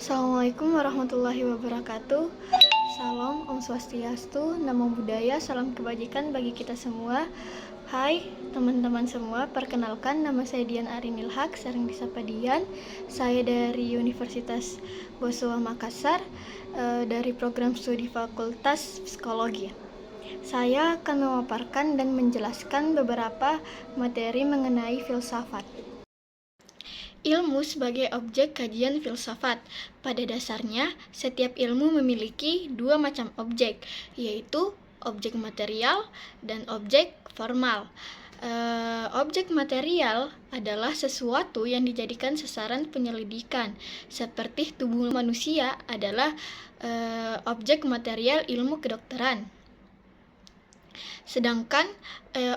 Assalamualaikum warahmatullahi wabarakatuh. Salam, Om Swastiastu, Namo Buddhaya, salam kebajikan bagi kita semua. Hai teman-teman semua, perkenalkan nama saya Dian Arinil Haq, sering disapa Dian. Saya dari Universitas Boswa Makassar, dari program studi Fakultas Psikologi. Saya akan memaparkan dan menjelaskan beberapa materi mengenai filsafat. Ilmu sebagai objek kajian filsafat. Pada dasarnya, setiap ilmu memiliki dua macam objek, yaitu objek material dan objek formal. Objek material adalah sesuatu yang dijadikan sasaran penyelidikan, seperti tubuh manusia adalah objek material ilmu kedokteran. Sedangkan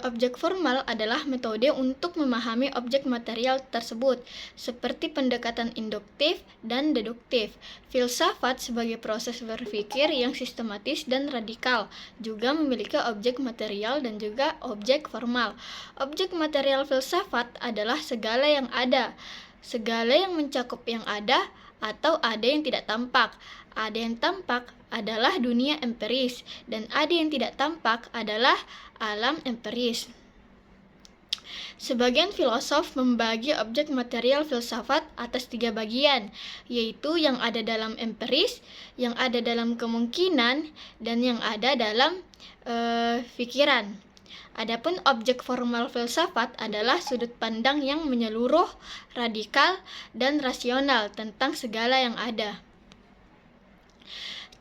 objek formal adalah metode untuk memahami objek material tersebut, seperti pendekatan induktif dan deduktif. Filsafat sebagai proses berpikir yang sistematis dan radikal juga memiliki objek material dan juga objek formal. Objek material filsafat adalah segala yang ada, segala yang mencakup yang ada atau ada yang tidak tampak. Ada yang tampak adalah dunia empiris, dan ada yang tidak tampak adalah alam empiris. Sebagian filosof membagi objek material filsafat atas 3 bagian, yaitu yang ada dalam empiris, yang ada dalam kemungkinan, dan yang ada dalam pikiran. Adapun objek formal filsafat adalah sudut pandang yang menyeluruh, radikal, dan rasional tentang segala yang ada.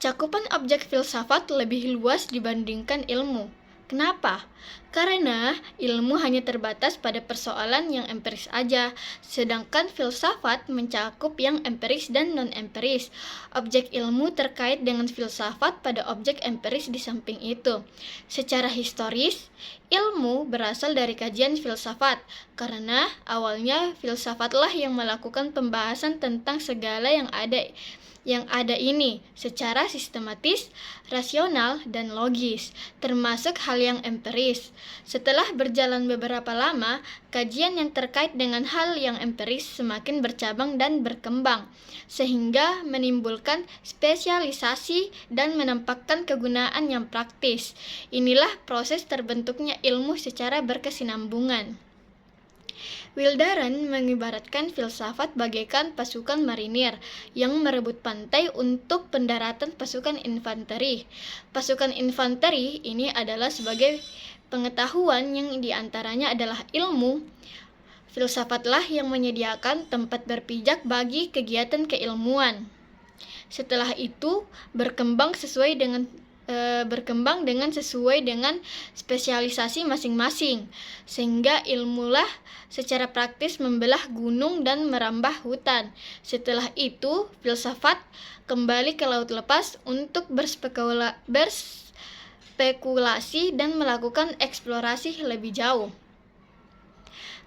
Cakupan objek filsafat lebih luas dibandingkan ilmu. Kenapa? Karena ilmu hanya terbatas pada persoalan yang empiris aja, sedangkan filsafat mencakup yang empiris dan non-empiris. Objek ilmu terkait dengan filsafat pada objek empiris di samping itu. Secara historis, ilmu berasal dari kajian filsafat, karena awalnya filsafatlah yang melakukan pembahasan tentang segala yang ada ini secara sistematis, rasional, dan logis, termasuk hal yang empiris. Setelah berjalan beberapa lama, kajian yang terkait dengan hal yang empiris semakin bercabang dan berkembang, sehingga menimbulkan spesialisasi dan menampakkan kegunaan yang praktis. Inilah proses terbentuknya ilmu secara berkesinambungan. Wildaran mengibaratkan filsafat bagaikan pasukan marinir yang merebut pantai untuk pendaratan pasukan infanteri. Pasukan infanteri ini adalah sebagai pengetahuan yang diantaranya adalah ilmu. Filsafatlah yang menyediakan tempat berpijak bagi kegiatan keilmuan. Setelah itu berkembang sesuai dengan spesialisasi masing-masing, sehingga ilmulah secara praktis membelah gunung dan merambah hutan. Setelah itu, filsafat kembali ke laut lepas untuk berspekulasi dan melakukan eksplorasi lebih jauh.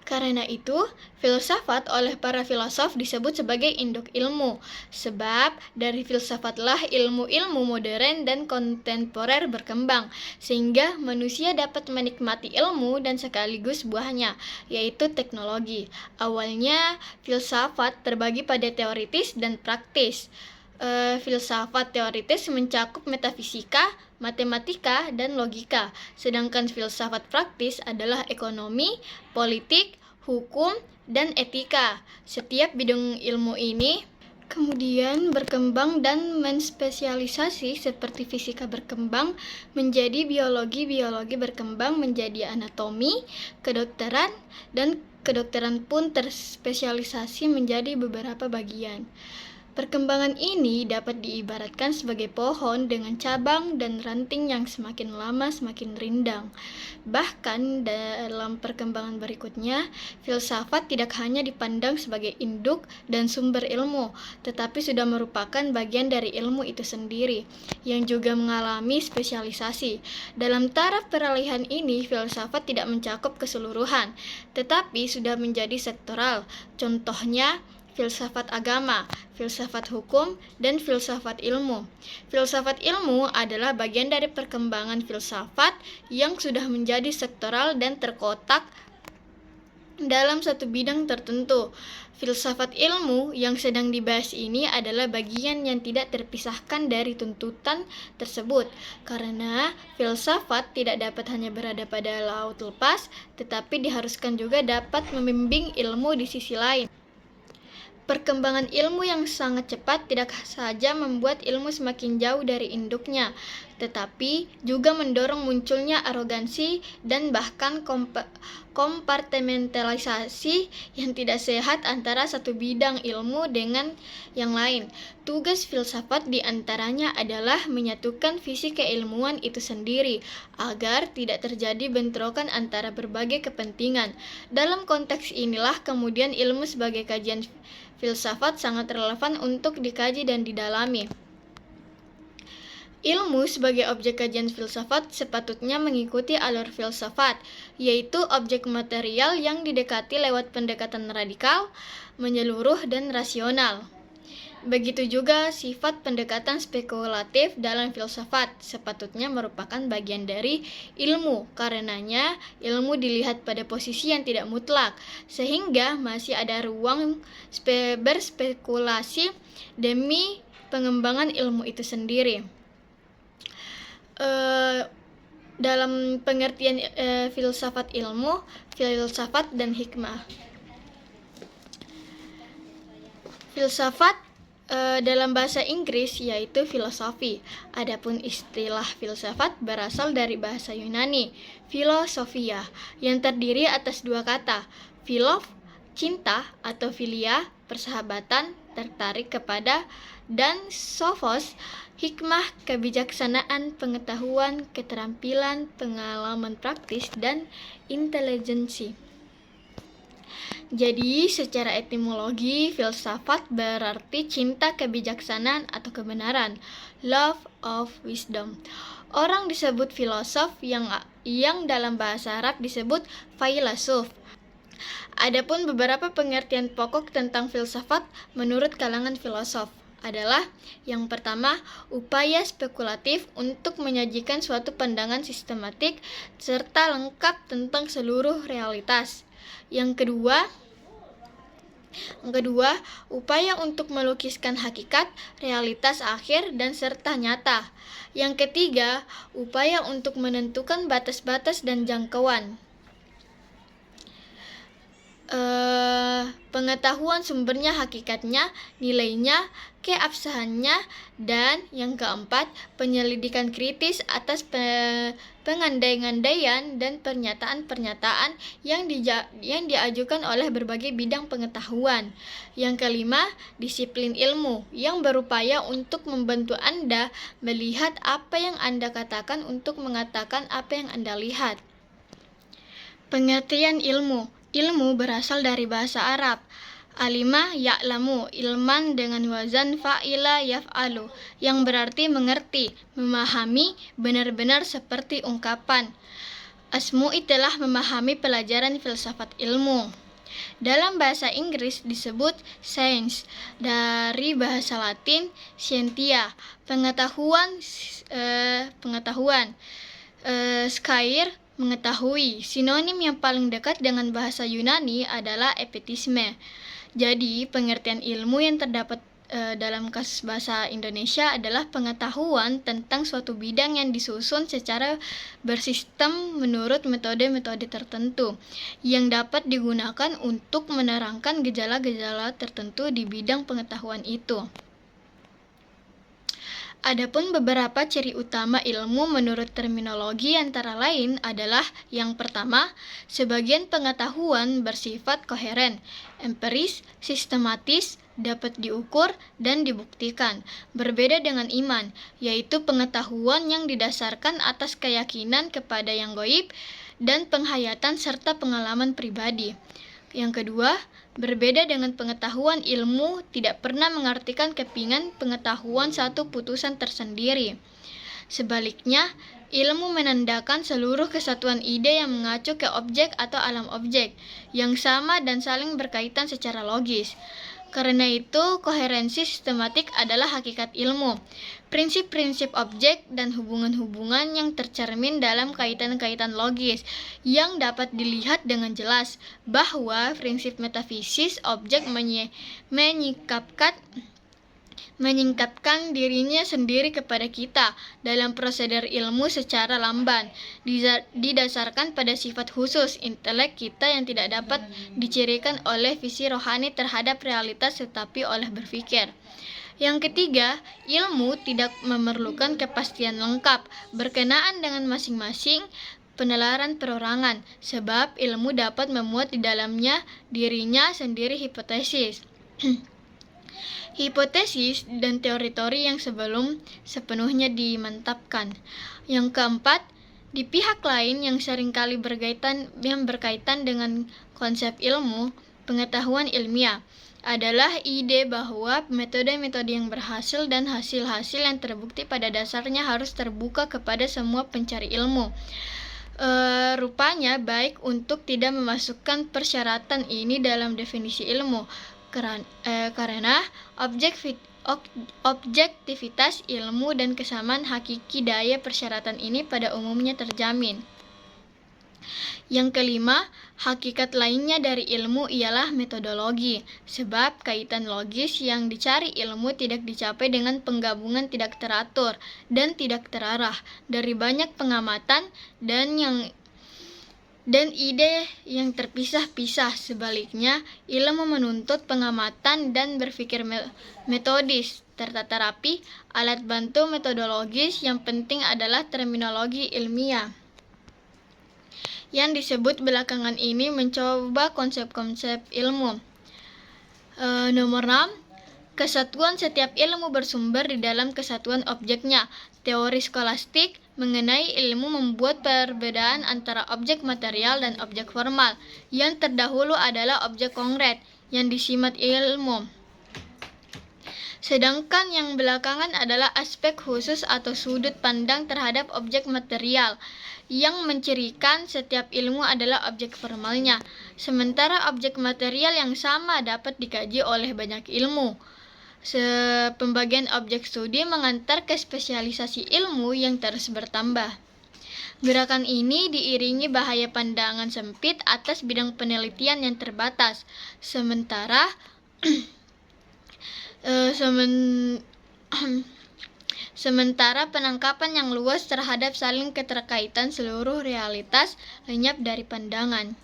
Karena itu, filsafat oleh para filosof disebut sebagai induk ilmu, sebab dari filsafatlah ilmu-ilmu modern dan kontemporer berkembang, sehingga manusia dapat menikmati ilmu dan sekaligus buahnya, yaitu teknologi. Awalnya, filsafat terbagi pada teoritis dan praktis. Filsafat teoritis mencakup metafisika, matematika, dan logika, sedangkan filsafat praktis adalah ekonomi, politik, hukum, dan etika. Setiap bidang ilmu ini kemudian berkembang dan menspesialisasi, seperti fisika berkembang menjadi biologi, biologi berkembang menjadi anatomi, kedokteran, dan kedokteran pun terspesialisasi menjadi beberapa bagian. Perkembangan ini dapat diibaratkan sebagai pohon dengan cabang dan ranting yang semakin lama semakin rindang. Bahkan dalam perkembangan berikutnya, filsafat tidak hanya dipandang sebagai induk dan sumber ilmu, tetapi sudah merupakan bagian dari ilmu itu sendiri, yang juga mengalami spesialisasi. Dalam taraf peralihan ini, filsafat tidak mencakup keseluruhan, tetapi sudah menjadi sektoral. Contohnya, filsafat agama, filsafat hukum, dan filsafat ilmu. Filsafat ilmu adalah bagian dari perkembangan filsafat yang sudah menjadi sektoral dan terkotak dalam satu bidang tertentu. Filsafat ilmu yang sedang dibahas ini adalah bagian yang tidak terpisahkan dari tuntutan tersebut, karena filsafat tidak dapat hanya berada pada laut lepas, tetapi diharuskan juga dapat membimbing ilmu di sisi lain. Perkembangan ilmu yang sangat cepat tidak saja membuat ilmu semakin jauh dari induknya, tetapi juga mendorong munculnya arogansi dan bahkan kompartementalisasi yang tidak sehat antara satu bidang ilmu dengan yang lain. Tugas filsafat diantaranya adalah menyatukan visi keilmuan itu sendiri, agar tidak terjadi bentrokan antara berbagai kepentingan. Dalam konteks inilah kemudian ilmu sebagai kajian filsafat sangat relevan untuk dikaji dan didalami. Ilmu sebagai objek kajian filsafat sepatutnya mengikuti alur filsafat, yaitu objek material yang didekati lewat pendekatan radikal, menyeluruh, dan rasional. Begitu juga sifat pendekatan spekulatif dalam filsafat sepatutnya merupakan bagian dari ilmu. Karenanya, ilmu dilihat pada posisi yang tidak mutlak, sehingga masih ada ruang berspekulasi demi pengembangan ilmu itu sendiri. Dalam pengertian filsafat ilmu, filsafat dan hikmah. Filsafat dalam bahasa Inggris yaitu filosofi. Adapun istilah filsafat berasal dari bahasa Yunani, philosophia, yang terdiri atas dua kata, philos, cinta atau philia, persahabatan, tertarik kepada, dan sophos, hikmah, kebijaksanaan, pengetahuan, keterampilan, pengalaman praktis, dan intelijensi. Jadi, secara etimologi, filsafat berarti cinta kebijaksanaan atau kebenaran, love of wisdom. Orang disebut filosof yang dalam bahasa Arab disebut failasuf. Adapun beberapa pengertian pokok tentang filsafat menurut kalangan filosof adalah yang pertama, upaya spekulatif untuk menyajikan suatu pandangan sistematik serta lengkap tentang seluruh realitas. Yang kedua, upaya untuk melukiskan hakikat, realitas akhir, dan serta nyata. Yang ketiga, upaya untuk menentukan batas-batas dan jangkauan. Pengetahuan sumbernya, hakikatnya, nilainya, keabsahannya, dan yang keempat, penyelidikan kritis atas pengandai-andaian dan pernyataan-pernyataan yang diajukan oleh berbagai bidang pengetahuan. Yang kelima, disiplin ilmu yang berupaya untuk membantu Anda melihat apa yang Anda katakan untuk mengatakan apa yang Anda lihat. Pengertian ilmu. Ilmu berasal dari bahasa Arab. Alima ya'lamu, ilman dengan wazan fa'ila yaf'alu, yang berarti mengerti, memahami, benar-benar seperti ungkapan. Asmu'i telah memahami pelajaran filsafat ilmu. Dalam bahasa Inggris disebut science, dari bahasa Latin scientia, pengetahuan. Scaire, mengetahui. Sinonim yang paling dekat dengan bahasa Yunani adalah epitisme. Jadi, pengertian ilmu yang terdapat dalam kasus bahasa Indonesia adalah pengetahuan tentang suatu bidang yang disusun secara bersistem menurut metode-metode tertentu yang dapat digunakan untuk menerangkan gejala-gejala tertentu di bidang pengetahuan itu. Adapun beberapa ciri utama ilmu menurut terminologi antara lain adalah yang pertama, sebagian pengetahuan bersifat koheren, empiris, sistematis, dapat diukur dan dibuktikan. Berbeda dengan iman, yaitu pengetahuan yang didasarkan atas keyakinan kepada yang gaib dan penghayatan serta pengalaman pribadi. Yang kedua, berbeda dengan pengetahuan, ilmu tidak pernah mengartikan kepingan pengetahuan satu putusan tersendiri. Sebaliknya, ilmu menandakan seluruh kesatuan ide yang mengacu ke objek atau alam objek yang sama dan saling berkaitan secara logis. Karena itu, koherensi sistematik adalah hakikat ilmu. Prinsip-prinsip objek dan hubungan-hubungan yang tercermin dalam kaitan-kaitan logis yang dapat dilihat dengan jelas bahwa prinsip metafisis objek menyingkapkan dirinya sendiri kepada kita dalam prosedur ilmu secara lamban, didasarkan pada sifat khusus intelek kita yang tidak dapat dicirikan oleh visi rohani terhadap realitas tetapi oleh berpikir. Yang ketiga, ilmu tidak memerlukan kepastian lengkap berkenaan dengan masing-masing penalaran perorangan, sebab ilmu dapat memuat di dalamnya dirinya sendiri hipotesis. Hipotesis dan teori-teori yang sebelum sepenuhnya dimantapkan. Yang keempat, di pihak lain yang seringkali berkaitan dengan konsep ilmu, pengetahuan ilmiah, adalah ide bahwa metode-metode yang berhasil dan hasil-hasil yang terbukti pada dasarnya harus terbuka kepada semua pencari ilmu. Rupanya baik untuk tidak memasukkan persyaratan ini dalam definisi ilmu, karena objektivitas ilmu dan kesamaan hakiki daya persyaratan ini pada umumnya terjamin. Yang kelima, hakikat lainnya dari ilmu ialah metodologi, sebab kaitan logis yang dicari ilmu tidak dicapai dengan penggabungan tidak teratur dan tidak terarah dari banyak pengamatan dan ide yang terpisah-pisah. Sebaliknya, ilmu menuntut pengamatan dan berpikir metodis, tertata rapi, alat bantu metodologis. Yang penting adalah terminologi ilmiah yang disebut belakangan ini mencoba konsep-konsep ilmu. Nomor 6. Kesatuan setiap ilmu bersumber di dalam kesatuan objeknya. Teori skolastik mengenai ilmu membuat perbedaan antara objek material dan objek formal. Yang terdahulu adalah objek konkret yang disimat ilmu, sedangkan yang belakangan adalah aspek khusus atau sudut pandang terhadap objek material. Yang mencirikan setiap ilmu adalah objek formalnya, sementara objek material yang sama dapat dikaji oleh banyak ilmu. Pembagian objek studi mengantar ke spesialisasi ilmu yang terus bertambah. Gerakan ini diiringi bahaya pandangan sempit atas bidang penelitian yang terbatas, sementara penangkapan yang luas terhadap saling keterkaitan seluruh realitas lenyap dari pandangan.